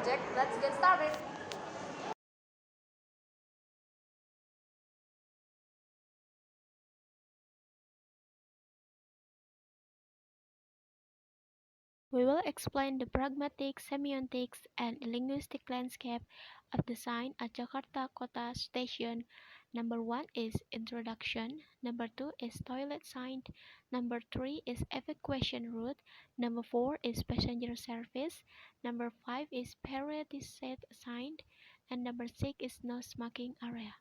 project. Let's get started. We will explain the pragmatic, semiotics, and linguistic landscape of the sign at Jakarta Kota Station. Number one is introduction. Number two is toilet sign. Number three is evacuation route. Number four is passenger service. Number five is periodicity sign. And number six is no smoking area.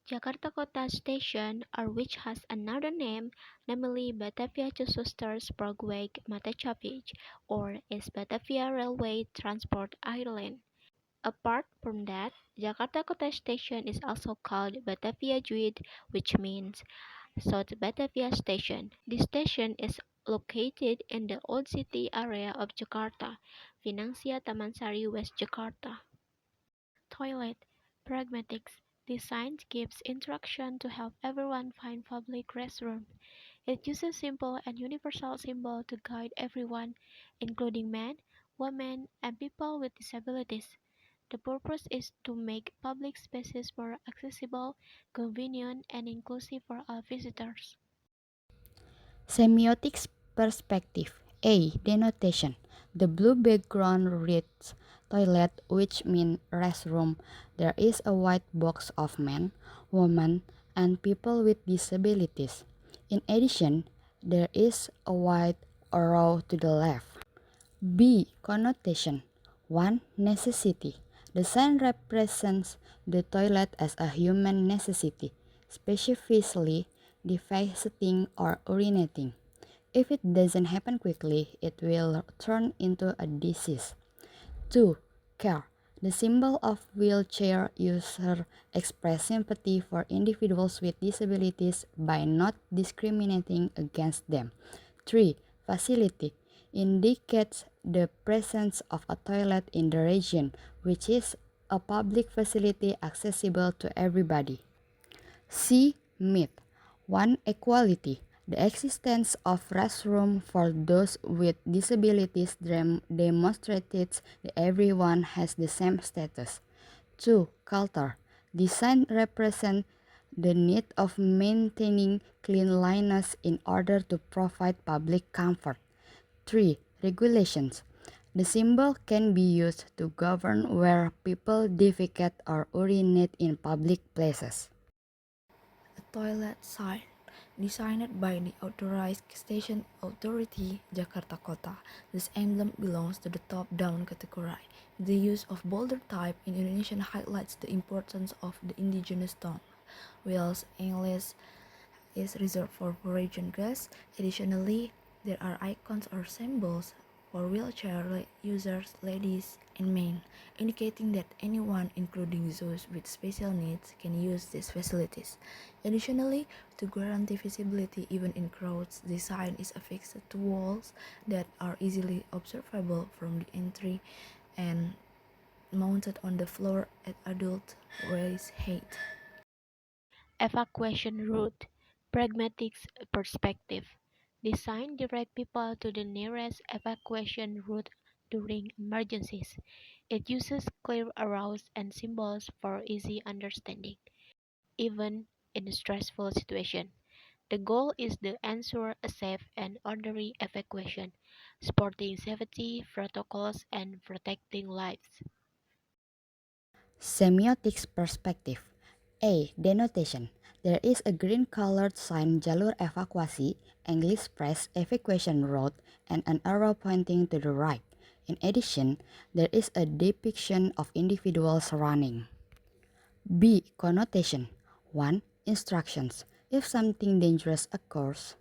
Jakarta Kota Station, or which has another name, namely Batavia Khusustres Spoorweg Matahari, or is Batavia Railway Transport Island. Apart from that, Jakarta Kota Station is also called Batavia Zuid, which means South Batavia Station. This station is located in the Old City area of Jakarta, Financia Tamansari, West Jakarta. Toilet Pragmatics Design gives instruction to help everyone find public restrooms. It uses simple and universal symbols to guide everyone, including men, women, and people with disabilities. The purpose is to make public spaces more accessible, convenient, and inclusive for all visitors. Semiotics perspective. A. Denotation. The blue background reads toilet, which means restroom. There is a white box of men, women, and people with disabilities. In addition, there is a white arrow to the left. B. Connotation 1. Necessity. The sign represents the toilet as a human necessity, specifically defecating or urinating. If it doesn't happen quickly, it will turn into a disease. 2. Care. The symbol of wheelchair user express sympathy for individuals with disabilities by not discriminating against them. 3. Facility indicates the presence of a toilet in the region, which is a public facility accessible to everybody. C. Myth 1. Equality. The existence of restroom for those with disabilities demonstrates that everyone has the same status. 2. Culture. Design represents the need of maintaining cleanliness in order to provide public comfort. 3. Regulations. The symbol can be used to govern where people defecate or urinate in public places. A toilet sign designed by the Authorized Station Authority Jakarta Kota. This emblem belongs to the top-down category. The use of bolder type in Indonesian highlights the importance of the indigenous tongue, whilst English is reserved for foreign guests. Additionally, there are icons or symbols for wheelchair users, ladies, and men, indicating that anyone, including those with special needs, can use these facilities. Additionally, to guarantee visibility even in crowds, the sign is affixed to walls that are easily observable from the entry and mounted on the floor at adult waist height. Evacuation route Pragmatic perspective Design direct people to the nearest evacuation route during emergencies. It uses clear arrows and symbols for easy understanding, even in a stressful situation. The goal is to ensure a safe and orderly evacuation, supporting safety protocols and protecting lives. Semiotics perspective. A. Denotation. There is a green-colored sign jalur evakuasi, English press evacuation route, and an arrow pointing to the right. In addition, there is a depiction of individuals running. B. Connotation 1. Instructions. If something dangerous occurs,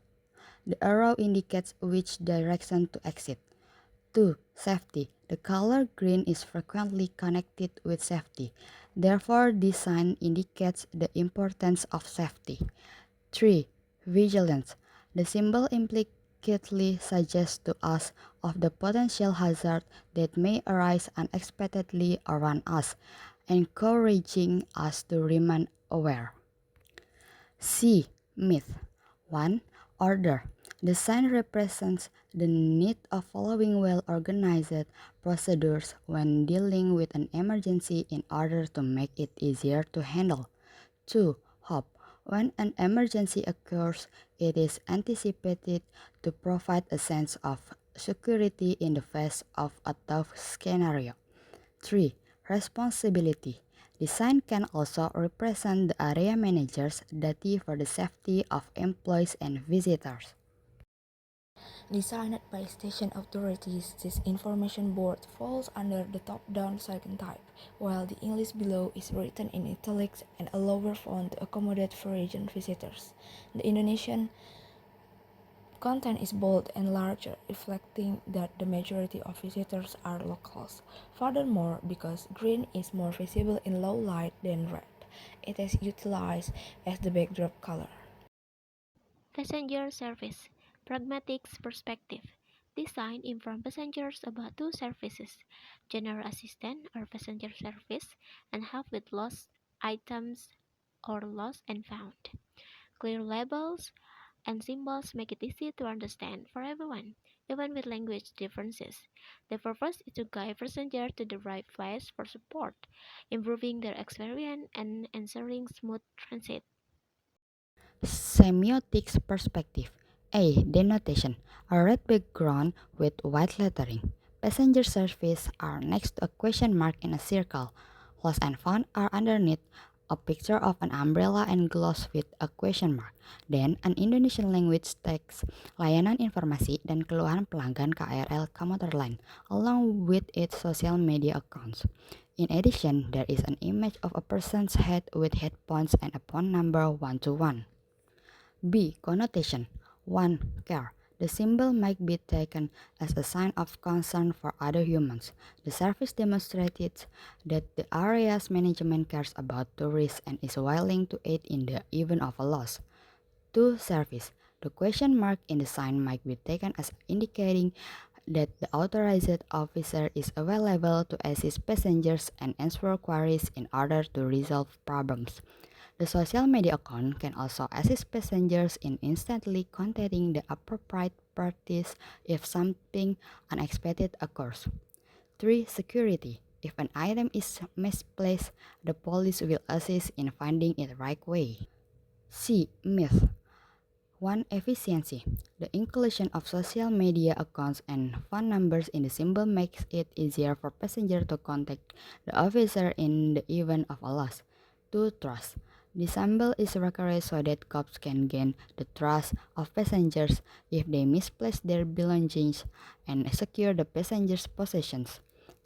the arrow indicates which direction to exit. 2. Safety. The color green is frequently connected with safety. Therefore, this sign indicates the importance of safety. 3. Vigilance. The symbol implicitly suggests to us of the potential hazard that may arise unexpectedly around us, encouraging us to remain aware. C. Myth 1. Order. The sign represents the need of following well-organized procedures when dealing with an emergency in order to make it easier to handle. 2. Hope. When an emergency occurs, it is anticipated to provide a sense of security in the face of a tough scenario. 3. Responsibility. The sign can also represent the area manager's duty for the safety of employees and visitors. Designed by station authorities, this information board falls under the top-down sign type, while the English below is written in italics and a lower font to accommodate foreign visitors. The Indonesian content is bold and larger, reflecting that the majority of visitors are locals. Furthermore, because green is more visible in low light than red, it is utilized as the backdrop color. Passenger service. Pragmatics perspective. This sign informs passengers about two services, general assistance or passenger service, and help with lost items or lost and found. Clear labels and symbols make it easy to understand for everyone, even with language differences. The purpose is to guide passengers to the right place for support, improving their experience and ensuring smooth transit. Semiotics perspective. A. Denotation. A red background with white lettering. Passenger service are next to a question mark in a circle. Lost and found are underneath a picture of an umbrella and gloss with a question mark. Then, an Indonesian language text layanan informasi dan keluhan pelanggan KRL Komuter Line along with its social media accounts. In addition, there is an image of a person's head with headphones and a phone number 121. B. Connotation. 1. Care. The symbol might be taken as a sign of concern for other humans. The service demonstrated that the area's management cares about tourists and is willing to aid in the event of a loss. 2. Service. The question mark in the sign might be taken as indicating that the authorized officer is available to assist passengers and answer queries in order to resolve problems. The social media account can also assist passengers in instantly contacting the appropriate parties if something unexpected occurs. 3. Security. If an item is misplaced, the police will assist in finding it right way. C. Myth. 1. Efficiency. The inclusion of social media accounts and phone numbers in the symbol makes it easier for passengers to contact the officer in the event of a loss. 2. Trust. The symbol is required so that cops can gain the trust of passengers if they misplace their belongings and secure the passengers' possessions.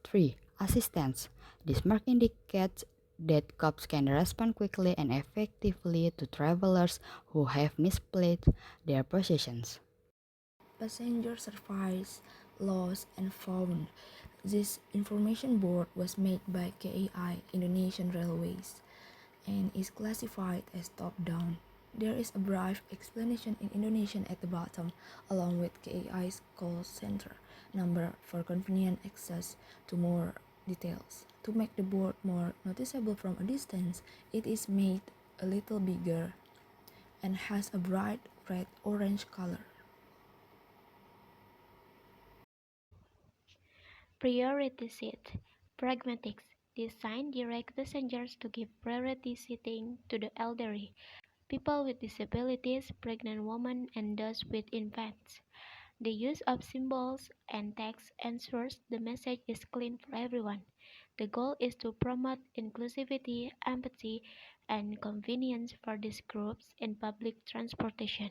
3. Assistance. This mark indicates that cops can respond quickly and effectively to travelers who have misplaced their possessions. Passenger service, lost and found. This information board was made by KAI Indonesian Railways and is classified as top-down. There is a brief explanation in Indonesian at the bottom, along with KAI's call center number for convenient access to more details. To make the board more noticeable from a distance, it is made a little bigger and has a bright red-orange color. Priority seat. Pragmatics. This sign directs passengers to give priority seating to the elderly, people with disabilities, pregnant women, and those with infants. The use of symbols and text ensures the message is clean for everyone. The goal is to promote inclusivity, empathy, and convenience for these groups in public transportation.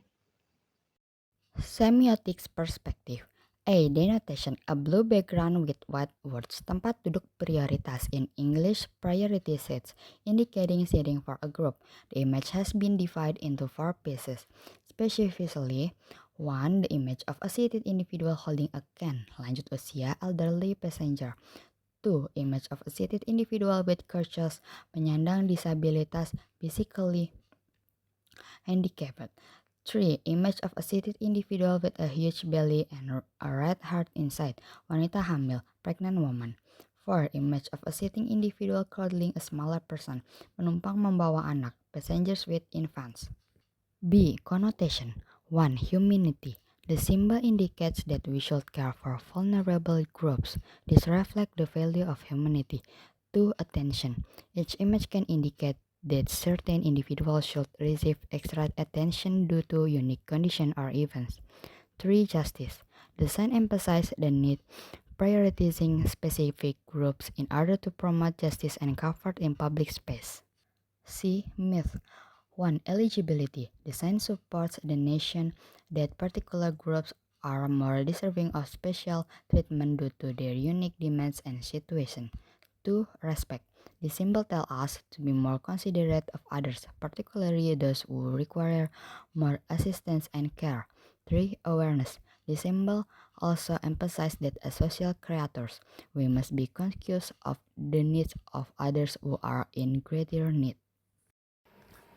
Semiotics perspective. A. Denotation. A blue background with white words. Tempat duduk prioritas in English priority seats, indicating seating for a group. The image has been divided into 4 pieces. Specifically, 1. The image of a seated individual holding a can, lanjut usia, elderly passenger. 2. Image of a seated individual with crutches, penyandang disabilitas, physically handicapped. 3. Image of a seated individual with a huge belly and a red heart inside, wanita hamil, pregnant woman. 4. Image of a sitting individual cuddling a smaller person, penumpang membawa anak, passengers with infants. B. Connotation. 1. Humanity. The symbol indicates that we should care for vulnerable groups. This reflects the value of humanity. 2. Attention. Each image can indicate that certain individuals should receive extra attention due to unique conditions or events. 3. Justice. The sign emphasizes the need prioritizing specific groups in order to promote justice and comfort in public space. C. Myth. 1. Eligibility. The sign supports the notion that particular groups are more deserving of special treatment due to their unique demands and situation. 2. Respect. The symbol tells us to be more considerate of others, particularly those who require more assistance and care. 3. Awareness. The symbol also emphasizes that as social creators, we must be conscious of the needs of others who are in greater need.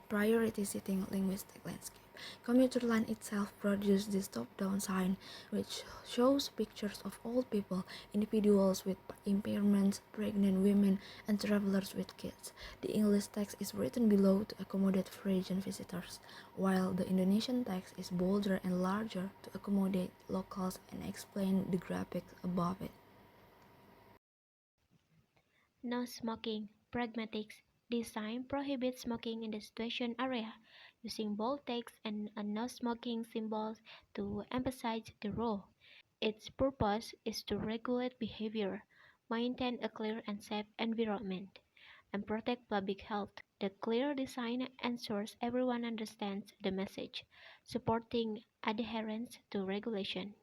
Prioritizing linguistic landscape. Commuter line itself produced this top-down sign, which shows pictures of old people, individuals with impairments, pregnant women, and travelers with kids. The English text is written below to accommodate Frisian visitors, while the Indonesian text is bolder and larger to accommodate locals and explain the graphics above it. No smoking. Pragmatics. This sign prohibits smoking in the situation area, using bold text and a no smoking symbol to emphasize the rule. Its purpose is to regulate behavior, maintain a clear and safe environment, and protect public health. The clear design ensures everyone understands the message, supporting adherence to regulation.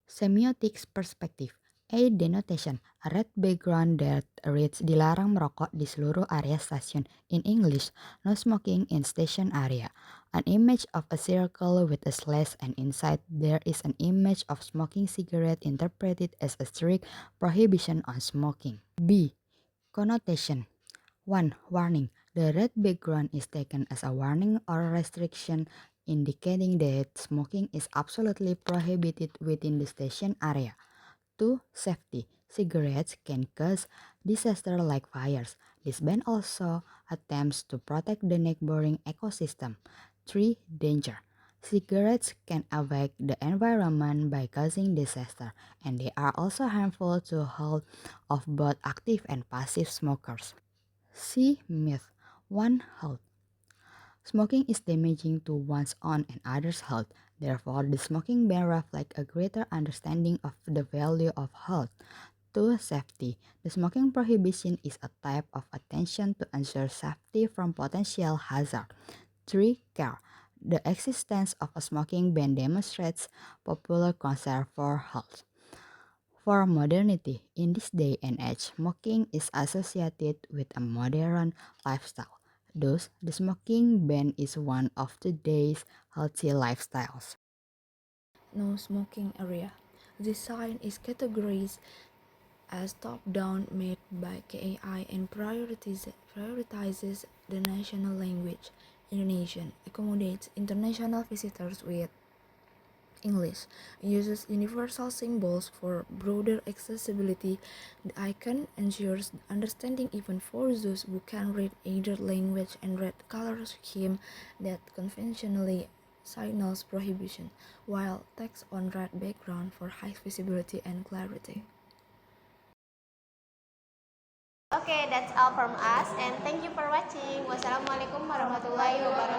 Semiotics perspective. A. Denotation. A red background that reads dilarang merokok di seluruh area stasiun. In English, no smoking in station area. An image of a circle with a slash and inside there is an image of smoking cigarette interpreted as a strict prohibition on smoking. B. Connotation. 1. Warning. The red background is taken as a warning or restriction indicating that smoking is absolutely prohibited within the station area. 2. Safety. Cigarettes can cause disaster like fires. This ban also attempts to protect the neighboring ecosystem. 3. Danger. Cigarettes can affect the environment by causing disaster, and they are also harmful to health of both active and passive smokers. C. Myth. 1. Health. Smoking is damaging to one's own and others' health. Therefore, the smoking ban reflects a greater understanding of the value of health. 2. Safety. The smoking prohibition is a type of attention to ensure safety from potential hazard. 3. Care. The existence of a smoking ban demonstrates popular concern for health. For modernity, in this day and age, smoking is associated with a modern lifestyle. Thus, the smoking ban is one of today's healthy lifestyles. No smoking area. This sign is categorized as top-down made by KAI and prioritizes the national language, Indonesian, accommodates international visitors with English, uses universal symbols for broader accessibility. The icon ensures understanding even for those who can read either language and red color scheme that conventionally signals prohibition, while text on red background for high visibility and clarity. Okay, that's all from us and thank you for watching. Wassalamualaikum warahmatullahi wabarakatuh.